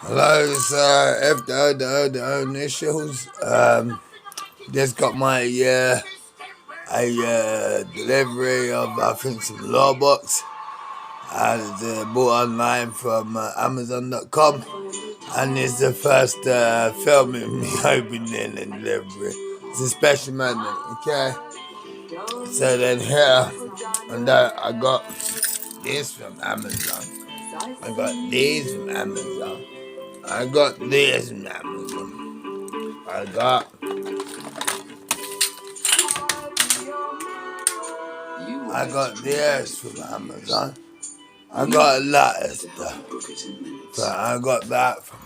Hello, sir. F.o.o initials. Just got my delivery of I think some law books. I bought online from Amazon.com, and it's the first filming me opening and delivery. It's a special moment, okay? So then here, and I got this from Amazon. I got these from Amazon. I got this from Amazon. I got this from Amazon. I got a lot of stuff. So I got that from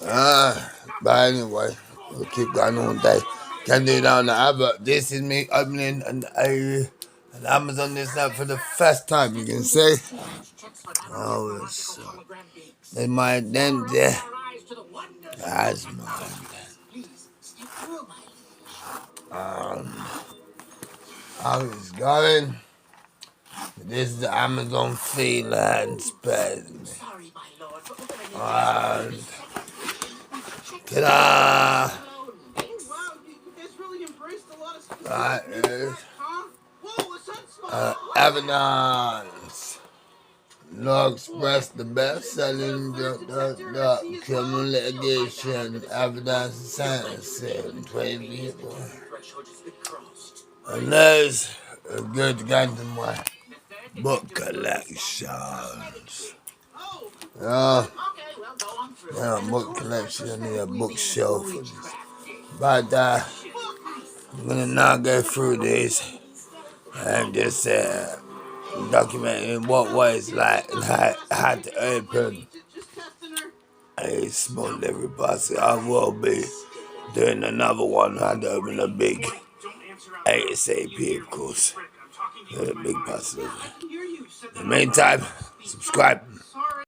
Amazon. But anyway, we'll keep going all day. Can do that on the app, but this is me opening an Amazon this up for the first time, you can see. Oh, it's in my then there. That's mine. How it's going. This is the Amazon Freelance Spend. And ta-da! That is evidence. Law Express, the best-selling criminal litigation, evidence and sentencing, 20 people. And there's a good guide to my book collections. Yeah, book collection, I need a bookshelf. But I'm gonna now go through this and just documenting what was like and how to open a small delivery parcel. I will be doing another one, how to open a big ASAP, of course. A big parcel. In the meantime, subscribe.